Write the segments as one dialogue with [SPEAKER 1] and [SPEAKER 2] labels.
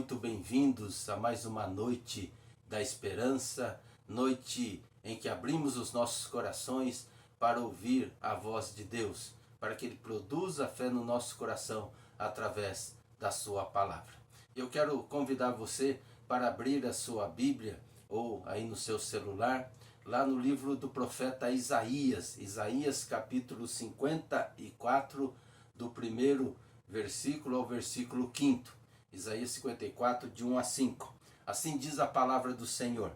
[SPEAKER 1] muito bem-vindos a mais uma noite da esperança, noite em que abrimos os nossos corações para ouvir a voz de Deus, para que Ele produza fé no nosso coração através da sua palavra. Eu quero convidar você para abrir a sua Bíblia ou aí no seu celular, lá no livro do profeta Isaías, Isaías capítulo 54, do primeiro versículo ao versículo 5º. Isaías 54, de 1 a 5. Assim diz a palavra do Senhor: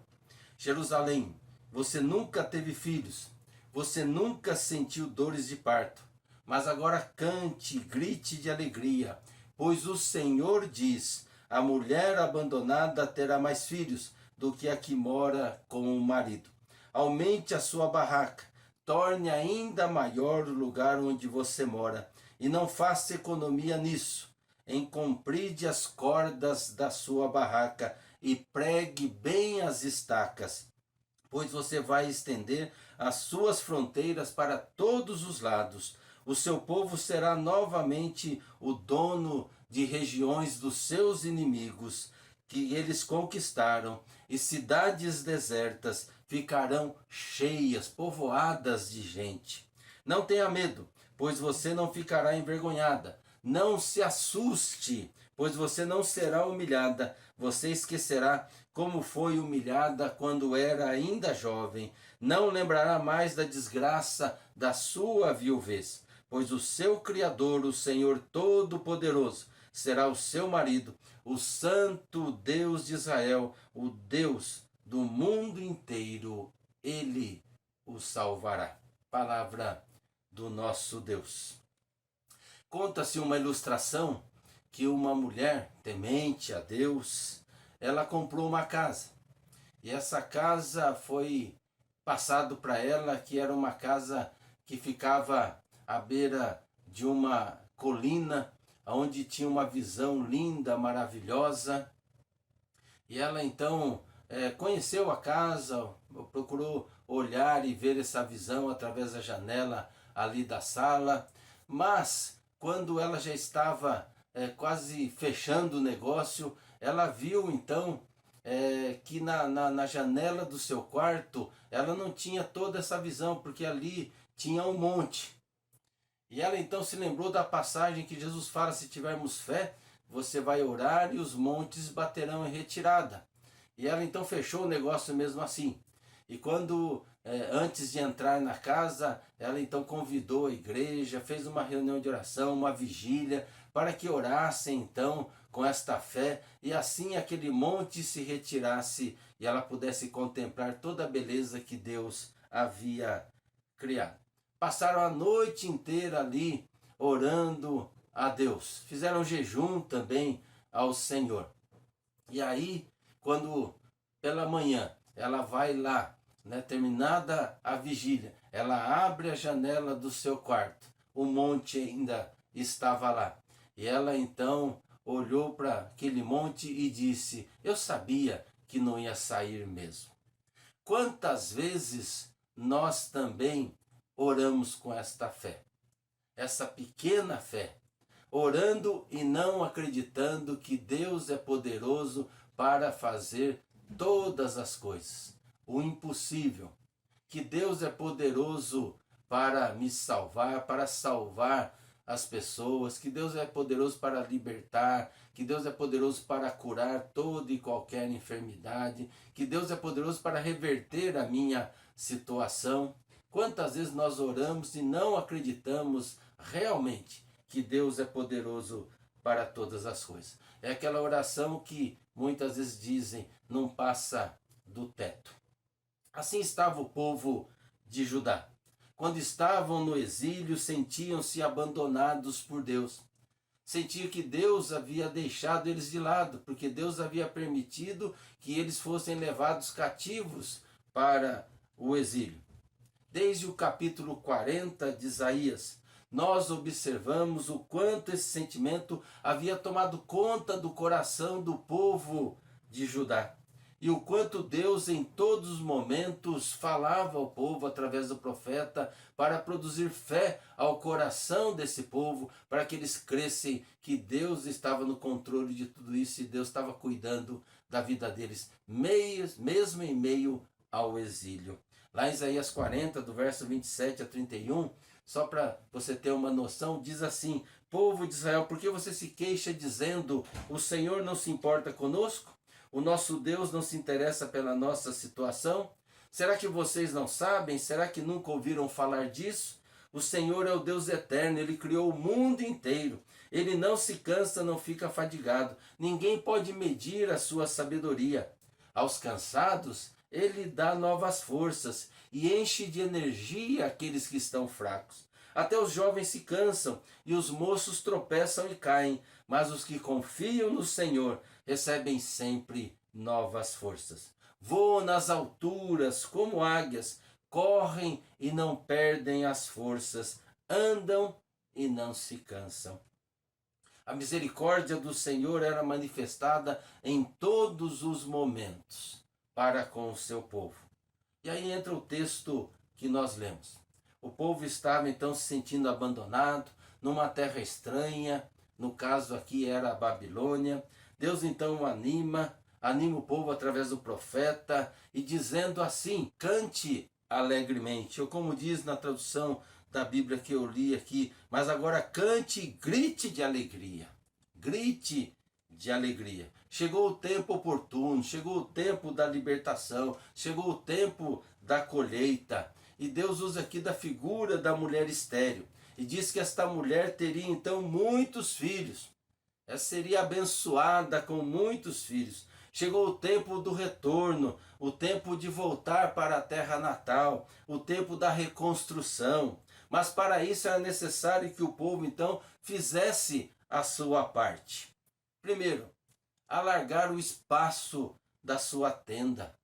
[SPEAKER 1] Jerusalém, você nunca teve filhos, você nunca sentiu dores de parto, mas agora cante e grite de alegria, pois o Senhor diz: a mulher abandonada terá mais filhos do que a que mora com o marido. Aumente a sua barraca, torne ainda maior o lugar onde você mora, e não faça economia nisso. Encompride as cordas da sua barraca e pregue bem as estacas, pois você vai estender as suas fronteiras para todos os lados. O seu povo será novamente o dono de regiões dos seus inimigos, que eles conquistaram, e cidades desertas ficarão cheias, povoadas de gente. Não tenha medo, pois você não ficará envergonhada. Não se assuste, pois você não será humilhada. Você esquecerá como foi humilhada quando era ainda jovem. Não lembrará mais da desgraça da sua viuvez, pois o seu Criador, o Senhor Todo-Poderoso, será o seu marido, o Santo Deus de Israel, o Deus do mundo inteiro. Ele o salvará. Palavra do nosso Deus. Conta-se uma ilustração que uma mulher temente a Deus, ela comprou uma casa. E essa casa foi passado para ela que era uma casa que ficava à beira de uma colina, onde tinha uma visão linda, maravilhosa. E ela então conheceu a casa, procurou olhar e ver essa visão através da janela ali da sala, mas quando ela já estava quase fechando o negócio, ela viu então que na janela do seu quarto ela não tinha toda essa visão, porque ali tinha um monte. E ela então se lembrou da passagem que Jesus fala: se tivermos fé, você vai orar e os montes baterão em retirada. E ela então fechou o negócio mesmo assim. E quando, antes de entrar na casa, ela então convidou a igreja, fez uma reunião de oração, uma vigília, para que orassem então com esta fé, e assim aquele monte se retirasse e ela pudesse contemplar toda a beleza que Deus havia criado. Passaram a noite inteira ali orando a Deus. Fizeram jejum também ao Senhor. E aí, quando pela manhã ela vai lá, terminada a vigília, ela abre a janela do seu quarto. O monte ainda estava lá. E ela então olhou para aquele monte e disse: eu sabia que não ia sair mesmo. Quantas vezes nós também oramos com esta fé, essa pequena fé, orando e não acreditando que Deus é poderoso para fazer todas as coisas, o impossível, que Deus é poderoso para me salvar, para salvar as pessoas, que Deus é poderoso para libertar, que Deus é poderoso para curar toda e qualquer enfermidade, que Deus é poderoso para reverter a minha situação. Quantas vezes nós oramos e não acreditamos realmente que Deus é poderoso para todas as coisas? É aquela oração que muitas vezes dizem não passa do teto. Assim estava o povo de Judá. Quando estavam no exílio, sentiam-se abandonados por Deus. Sentiam que Deus havia deixado eles de lado, porque Deus havia permitido que eles fossem levados cativos para o exílio. Desde o capítulo 40 de Isaías, nós observamos o quanto esse sentimento havia tomado conta do coração do povo de Judá. e o quanto Deus em todos os momentos falava ao povo através do profeta para produzir fé ao coração desse povo, para que eles crescem que Deus estava no controle de tudo isso e Deus estava cuidando da vida deles, mesmo em meio ao exílio. Lá em Isaías 40, do verso 27 a 31, só para você ter uma noção, diz assim: povo de Israel, por que você se queixa dizendo, o Senhor não se importa conosco? O nosso Deus não se interessa pela nossa situação? Será que vocês não sabem? Será que nunca ouviram falar disso? O Senhor é o Deus eterno, Ele criou o mundo inteiro. Ele não se cansa, não fica fadigado. Ninguém pode medir a sua sabedoria. Aos cansados, Ele dá novas forças e enche de energia aqueles que estão fracos. Até os jovens se cansam e os moços tropeçam e caem, mas os que confiam no Senhor recebem sempre novas forças. Voam nas alturas como águias, correm e não perdem as forças, andam e não se cansam. A misericórdia do Senhor era manifestada em todos os momentos para com o seu povo. E aí entra o texto que nós lemos. O povo estava então se sentindo abandonado, numa terra estranha, no caso aqui era a Babilônia. Deus então anima o povo através do profeta e dizendo assim: cante alegremente, ou como diz na tradução da Bíblia que eu li aqui, mas agora cante e grite de alegria. Grite de alegria. Chegou o tempo oportuno, chegou o tempo da libertação, chegou o tempo da colheita. E Deus usa aqui da figura da mulher estéril. E diz que esta mulher teria então muitos filhos. Ela seria abençoada com muitos filhos. Chegou o tempo do retorno, o tempo de voltar para a terra natal, o tempo da reconstrução. Mas para isso era necessário que o povo então fizesse a sua parte. Primeiro, alargar o espaço da sua tenda.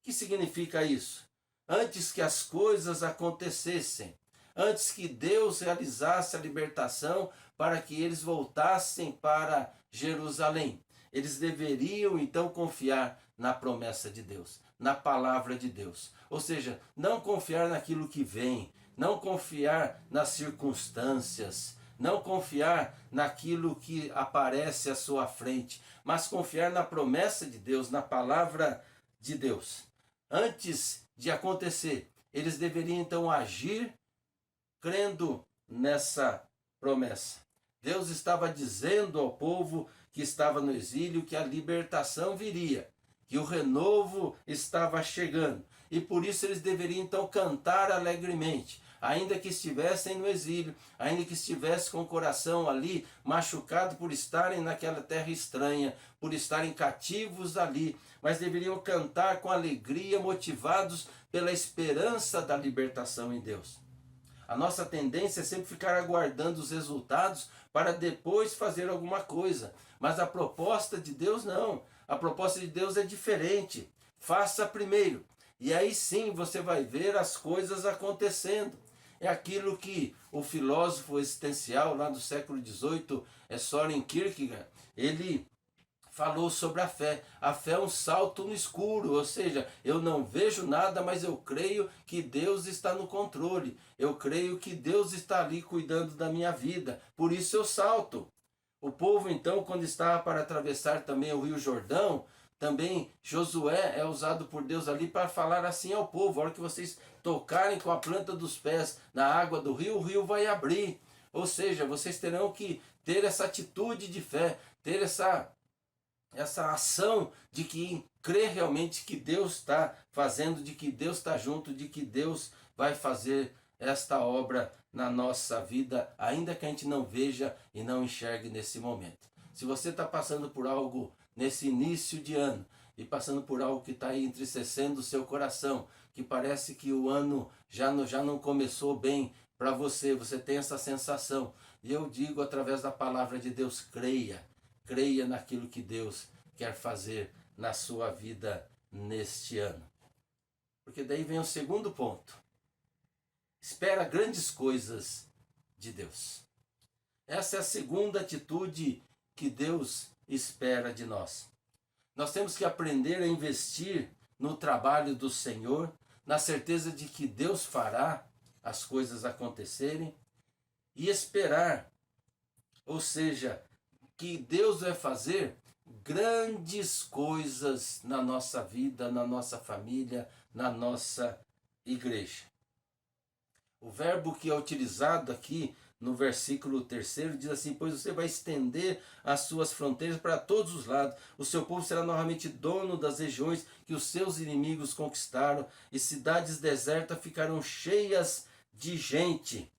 [SPEAKER 1] O que significa isso? Antes que as coisas acontecessem, antes que Deus realizasse a libertação para que eles voltassem para Jerusalém, eles deveriam então confiar na promessa de Deus, na palavra de Deus. Ou seja, não confiar naquilo que vem, não confiar nas circunstâncias, não confiar naquilo que aparece à sua frente, mas confiar na promessa de Deus, na palavra de Deus. Antes de acontecer, eles deveriam então agir crendo nessa promessa. Deus estava dizendo ao povo que estava no exílio que a libertação viria, que o renovo estava chegando. E por isso eles deveriam então cantar alegremente, ainda que estivessem no exílio, ainda que estivessem com o coração ali machucado por estarem naquela terra estranha, por estarem cativos ali, mas deveriam cantar com alegria, motivados pela esperança da libertação em Deus. A nossa tendência é sempre ficar aguardando os resultados para depois fazer alguma coisa. Mas a proposta de Deus não. A proposta de Deus é diferente. Faça primeiro. E aí sim você vai ver as coisas acontecendo. É aquilo que o filósofo existencial lá do século XVIII, Soren Kierkegaard, ele falou sobre a fé. A fé é um salto no escuro, ou seja, eu não vejo nada, mas eu creio que Deus está no controle. Eu creio que Deus está ali cuidando da minha vida. Por isso eu salto. O povo então, quando estava para atravessar também o Rio Jordão, também Josué é usado por Deus ali para falar assim ao povo: a hora que vocês tocarem com a planta dos pés na água do rio, o rio vai abrir. Ou seja, vocês terão que ter essa atitude de fé, ter essa ação de que crer realmente que Deus está fazendo, de que Deus está junto, de que Deus vai fazer esta obra na nossa vida, ainda que a gente não veja e não enxergue nesse momento. Se você está passando por algo nesse início de ano e passando por algo que está aí entristecendo o seu coração, que parece que o ano já não começou bem para você, você tem essa sensação, e eu digo através da palavra de Deus: creia. Creia naquilo que Deus quer fazer na sua vida neste ano. Porque daí vem o segundo ponto. Espera grandes coisas de Deus. Essa é a segunda atitude que Deus espera de nós. Nós temos que aprender a investir no trabalho do Senhor, na certeza de que Deus fará as coisas acontecerem e esperar, ou seja, que Deus vai fazer grandes coisas na nossa vida, na nossa família, na nossa igreja. O verbo que é utilizado aqui no versículo 3 diz assim: pois você vai estender as suas fronteiras para todos os lados, o seu povo será novamente dono das regiões que os seus inimigos conquistaram, e cidades desertas ficarão cheias de gente.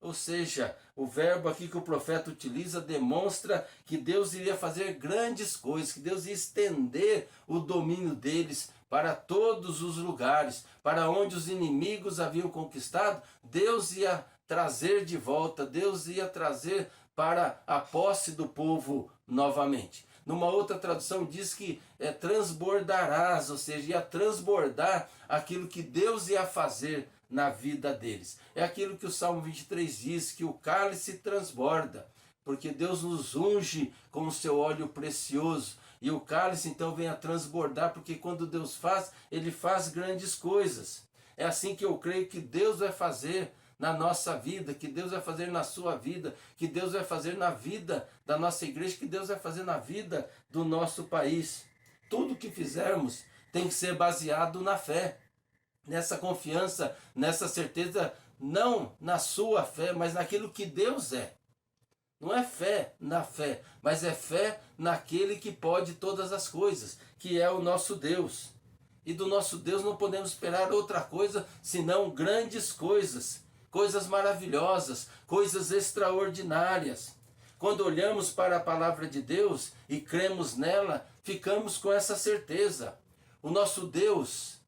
[SPEAKER 1] Ou seja, o verbo aqui que o profeta utiliza demonstra que Deus iria fazer grandes coisas, que Deus ia estender o domínio deles para todos os lugares, para onde os inimigos haviam conquistado. Deus ia trazer de volta, Deus ia trazer para a posse do povo novamente. Numa outra tradução diz que transbordarás, ou seja, ia transbordar aquilo que Deus ia fazer na vida deles. É aquilo que o Salmo 23 diz, que o cálice transborda, porque Deus nos unge com o seu óleo precioso. E o cálice então vem a transbordar, porque quando Deus faz, Ele faz grandes coisas. É assim que eu creio que Deus vai fazer na nossa vida, que Deus vai fazer na sua vida, que Deus vai fazer na vida da nossa igreja, que Deus vai fazer na vida do nosso país. Tudo que fizermos tem que ser baseado na fé, nessa confiança, nessa certeza, não na sua fé, mas naquilo que Deus é. Não é fé na fé, mas é fé naquele que pode todas as coisas, que é o nosso Deus. E do nosso Deus não podemos esperar outra coisa senão grandes coisas, coisas maravilhosas, coisas extraordinárias. Quando olhamos para a palavra de Deus e cremos nela, ficamos com essa certeza. O nosso Deus,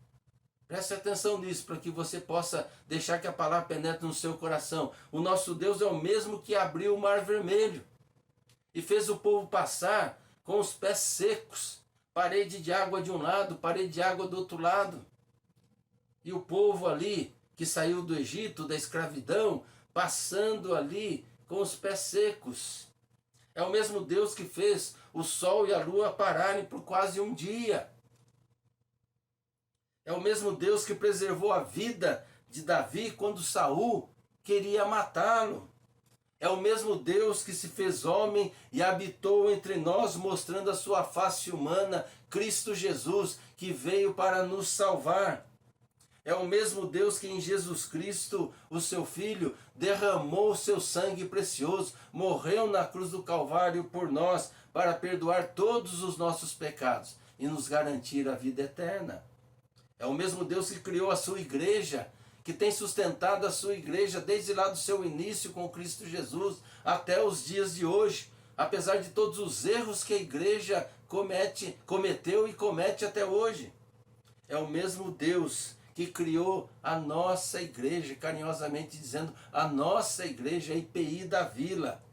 [SPEAKER 1] preste atenção nisso para que você possa deixar que a palavra penetre no seu coração. O nosso Deus é o mesmo que abriu o Mar Vermelho e fez o povo passar com os pés secos, parede de água de um lado, parede de água do outro lado. E o povo ali que saiu do Egito, da escravidão, passando ali com os pés secos. É o mesmo Deus que fez o sol e a lua pararem por quase um dia. É o mesmo Deus que preservou a vida de Davi quando Saul queria matá-lo. É o mesmo Deus que se fez homem e habitou entre nós, mostrando a sua face humana, Cristo Jesus, que veio para nos salvar. É o mesmo Deus que em Jesus Cristo, o seu Filho, derramou o seu sangue precioso, morreu na cruz do Calvário por nós, para perdoar todos os nossos pecados e nos garantir a vida eterna. É o mesmo Deus que criou a sua igreja, que tem sustentado a sua igreja desde lá do seu início com Cristo Jesus até os dias de hoje, apesar de todos os erros que a igreja cometeu e comete até hoje. É o mesmo Deus que criou a nossa igreja, carinhosamente dizendo, a nossa igreja, a IPI da Vila,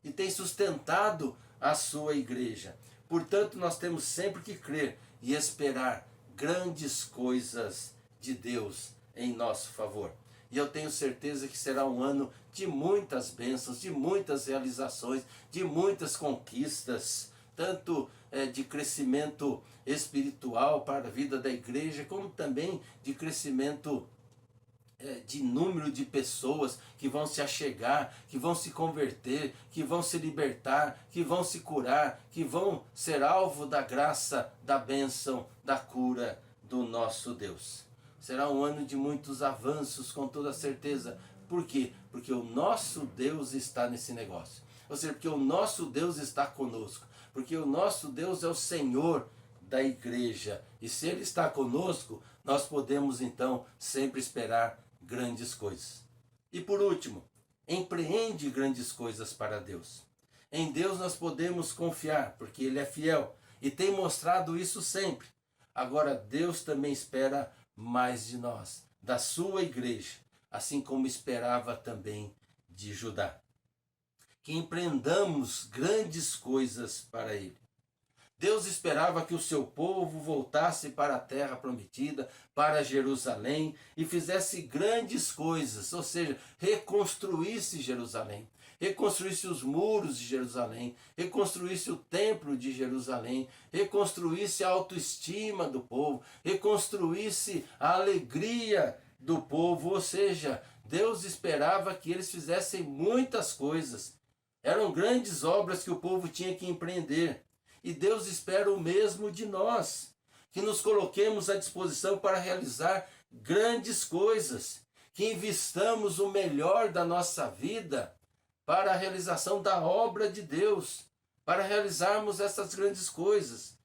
[SPEAKER 1] e tem sustentado a sua igreja. Portanto, nós temos sempre que crer e esperar grandes coisas de Deus em nosso favor. E eu tenho certeza que será um ano de muitas bênçãos, de muitas realizações, de muitas conquistas, tanto de crescimento espiritual para a vida da igreja, como também de crescimento de número de pessoas que vão se achegar, que vão se converter, que vão se libertar, que vão se curar, que vão ser alvo da graça, da bênção, da cura do nosso Deus. Será um ano de muitos avanços, com toda certeza. Por quê? Porque o nosso Deus está nesse negócio. Ou seja, porque o nosso Deus está conosco. Porque o nosso Deus é o Senhor da igreja. E se Ele está conosco, nós podemos então sempre esperar grandes coisas. E por último, empreende grandes coisas para Deus. Em Deus nós podemos confiar, porque Ele é fiel e tem mostrado isso sempre. Agora Deus também espera mais de nós, da sua igreja, assim como esperava também de Judá. Que empreendamos grandes coisas para Ele. Deus esperava que o seu povo voltasse para a terra prometida, para Jerusalém, e fizesse grandes coisas, ou seja, reconstruísse Jerusalém, reconstruísse os muros de Jerusalém, reconstruísse o templo de Jerusalém, reconstruísse a autoestima do povo, reconstruísse a alegria do povo, ou seja, Deus esperava que eles fizessem muitas coisas. Eram grandes obras que o povo tinha que empreender. E Deus espera o mesmo de nós, que nos coloquemos à disposição para realizar grandes coisas, que investamos o melhor da nossa vida para a realização da obra de Deus, para realizarmos essas grandes coisas.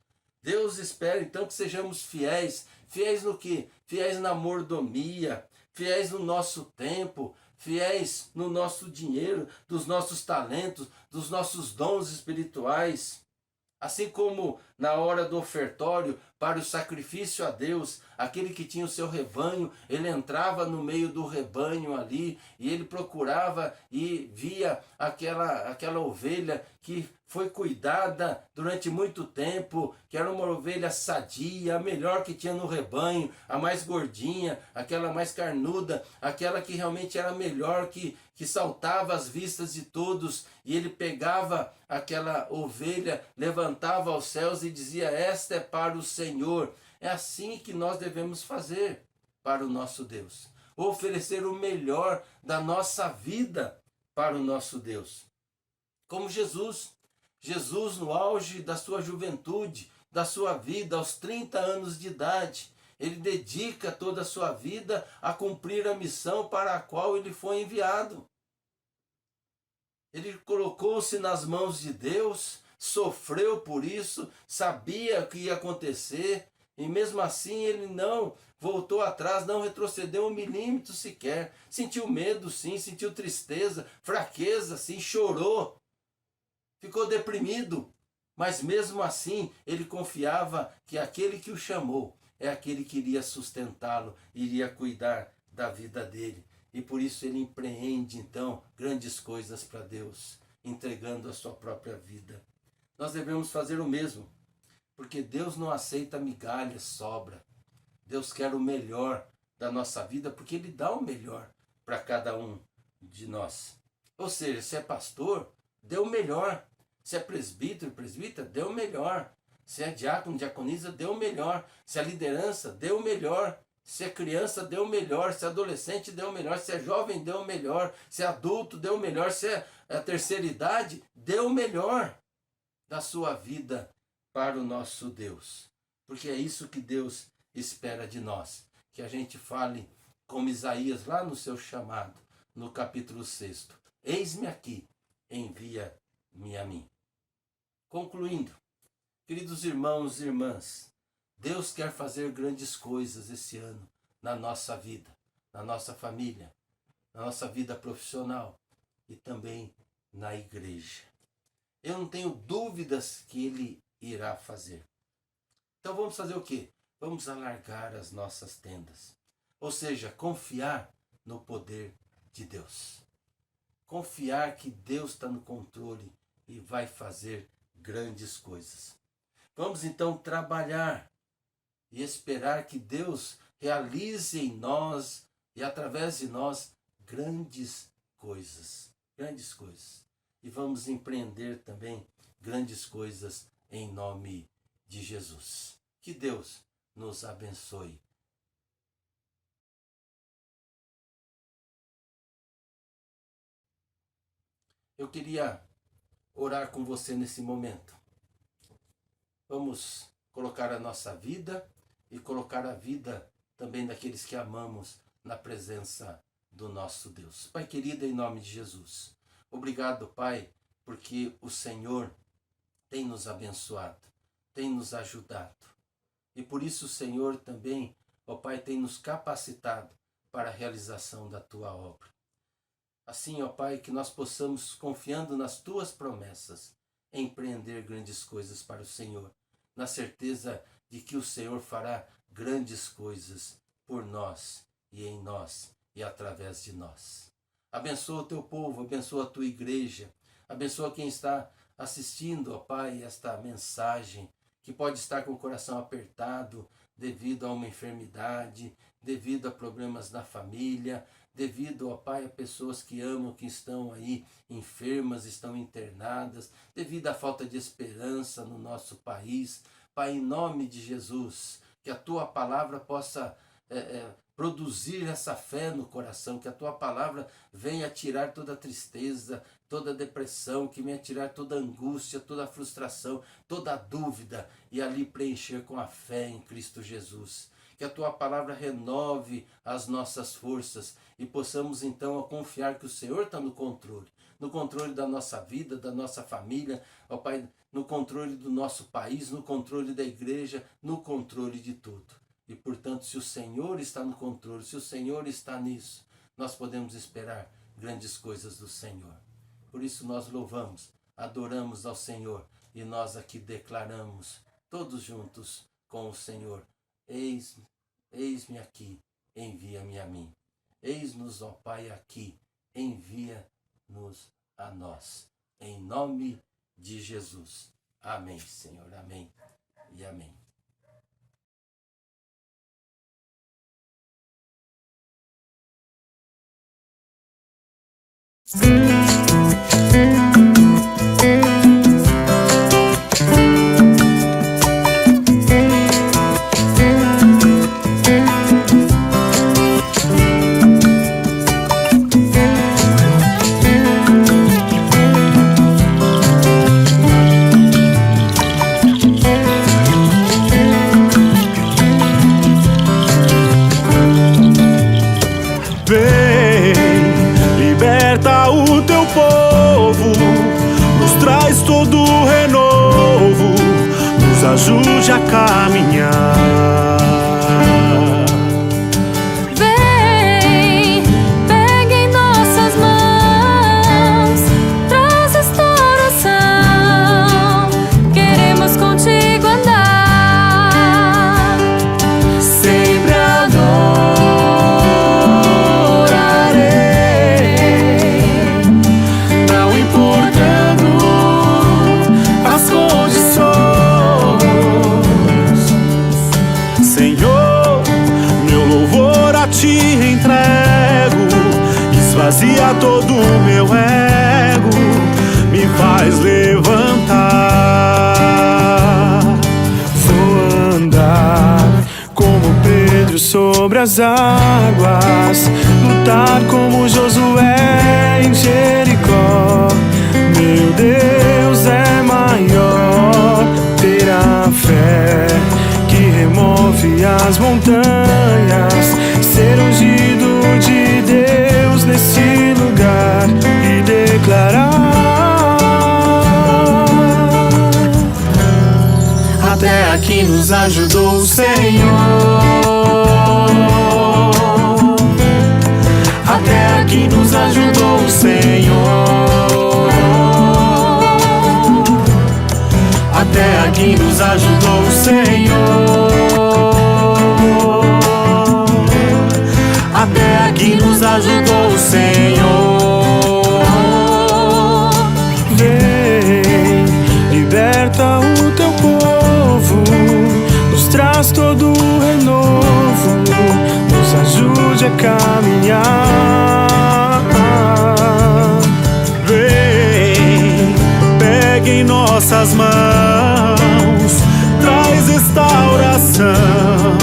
[SPEAKER 1] Deus espera então que sejamos fiéis. Fiéis no quê? Fiéis na mordomia, fiéis no nosso tempo, fiéis no nosso dinheiro, dos nossos talentos, dos nossos dons espirituais. Assim como na hora do ofertório, para o sacrifício a Deus, aquele que tinha o seu rebanho, ele entrava no meio do rebanho ali e ele procurava e via aquela ovelha que foi cuidada durante muito tempo, que era uma ovelha sadia, a melhor que tinha no rebanho, a mais gordinha, aquela mais carnuda, aquela que realmente era melhor, que saltava às vistas de todos, e ele pegava aquela ovelha, levantava aos céus e dizia: esta é para o Senhor. É assim que nós devemos fazer para o nosso Deus, oferecer o melhor da nossa vida para o nosso Deus. Como Jesus no auge da sua juventude, da sua vida, aos 30 anos de idade, ele dedica toda a sua vida a cumprir a missão para a qual ele foi enviado. Ele colocou-se nas mãos de Deus, sofreu por isso, sabia o que ia acontecer, e mesmo assim ele não voltou atrás, não retrocedeu um milímetro sequer. Sentiu medo, sim, sentiu tristeza, fraqueza, sim, chorou, ficou deprimido, mas mesmo assim ele confiava que aquele que o chamou é aquele que iria sustentá-lo, iria cuidar da vida dele. E por isso ele empreende então grandes coisas para Deus, entregando a sua própria vida. Nós devemos fazer o mesmo, porque Deus não aceita migalhas, sobra. Deus quer o melhor da nossa vida, porque Ele dá o melhor para cada um de nós. Ou seja, se é pastor, dê o melhor. Se é presbítero, presbítera, dê o melhor. Se é diácono, diaconisa, dê o melhor. Se é liderança, dê o melhor. Se é criança, dê o melhor. Se é adolescente, dê o melhor. Se é jovem, dê o melhor. Se é adulto, dê o melhor. Se é a terceira idade, dê o melhor da sua vida para o nosso Deus. Porque é isso que Deus espera de nós. Que a gente fale como Isaías lá no seu chamado, no capítulo 6. Eis-me aqui, envia-me a mim. Concluindo, queridos irmãos e irmãs, Deus quer fazer grandes coisas esse ano na nossa vida, na nossa família, na nossa vida profissional e também na igreja. Eu não tenho dúvidas que Ele irá fazer. Então vamos fazer o quê? Vamos alargar as nossas tendas. Ou seja, confiar no poder de Deus. Confiar que Deus está no controle e vai fazer grandes coisas. Vamos então trabalhar e esperar que Deus realize em nós e através de nós grandes coisas. Grandes coisas. E vamos empreender também grandes coisas em nome de Jesus. Que Deus nos abençoe. Eu queria orar com você nesse momento. Vamos colocar a nossa vida e colocar a vida também daqueles que amamos na presença do nosso Deus. Pai querido, em nome de Jesus, obrigado, Pai, porque o Senhor tem nos abençoado, tem nos ajudado. E por isso o Senhor também, ó Pai, tem nos capacitado para a realização da Tua obra. Assim, ó Pai, que nós possamos, confiando nas Tuas promessas, empreender grandes coisas para o Senhor, na certeza de que o Senhor fará grandes coisas por nós e em nós e através de nós. Abençoa o Teu povo, abençoa a Tua igreja, abençoa quem está assistindo, ó Pai, esta mensagem. que pode estar com o coração apertado devido a uma enfermidade, devido a problemas na família, devido, ó Pai, a pessoas que amam, que estão aí enfermas, estão internadas, devido à falta de esperança no nosso país. Pai, em nome de Jesus, que a Tua palavra possa produzir essa fé no coração, que a Tua palavra venha tirar toda a tristeza, toda a depressão, que venha tirar toda a angústia, toda a frustração, toda a dúvida e ali preencher com a fé em Cristo Jesus. Que a Tua palavra renove as nossas forças e possamos então confiar que o Senhor está no controle da nossa vida, da nossa família, ó Pai, no controle do nosso país, no controle da igreja, no controle de tudo. E portanto, se o Senhor está no controle, se o Senhor está nisso, nós podemos esperar grandes coisas do Senhor. Por isso nós louvamos, adoramos ao Senhor e nós aqui declaramos, todos juntos com o Senhor: eis-me aqui, envia-me a mim. Eis-nos, ó Pai, aqui, envia-nos a nós. Em nome de Jesus. Amém, Senhor. Amém e amém.
[SPEAKER 2] Liberta o teu povo, nos traz todo o renovo, nos ajude a caminhar.
[SPEAKER 3] Vem, pega em nossas mãos, traz restauração, queremos contigo andar,
[SPEAKER 2] Sempre adorarei, não importando as condições. Senhor, meu louvor a ti entrego, esvazia todo o meu ego, me faz levantar. Vou andar como Pedro sobre as águas, lutar como Josué em Jericó. Meu Deus é maior, ter a fé que remove as montanhas, ser ungido de Deus nesse lugar e declarar: até aqui nos ajudou o Senhor, até aqui nos ajudou o Senhor, até aqui nos ajudou o Senhor, até aqui nos ajudou o Senhor. Vem, liberta o teu povo, nos traz todo o renovo, nos ajude a caminhar. Vem, pega em nossas mãos, traz restauração,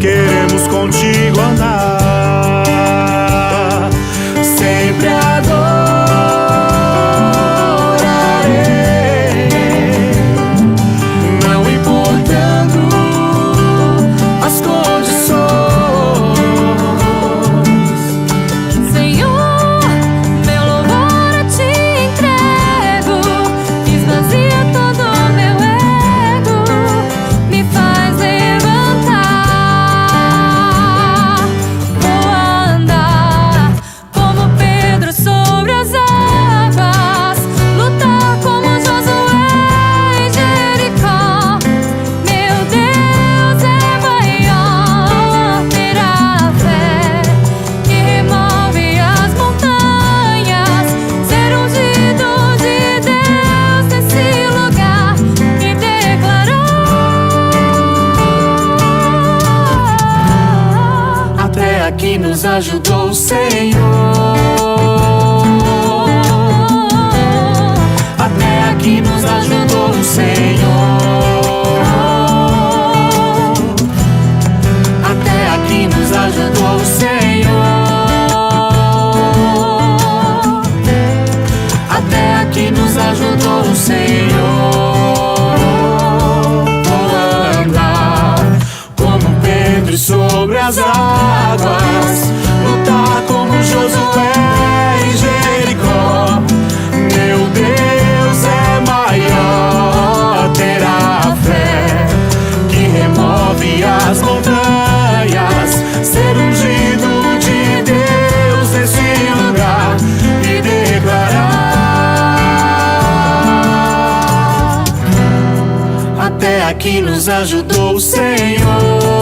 [SPEAKER 2] queremos contigo andar, sempre adorarei, não importando as condições. nos ajudou o Senhor. Até aqui nos ajudou o Senhor. Até aqui nos ajudou o Senhor. Até aqui nos ajudou o Senhor. Vou andar como Pedro sobre as águas, lutar como Josué em Jericó. Meu Deus é maior, ter a fé que remove as montanhas, ser ungido de Deus nesse lugar e declarar: até aqui nos ajudou o Senhor.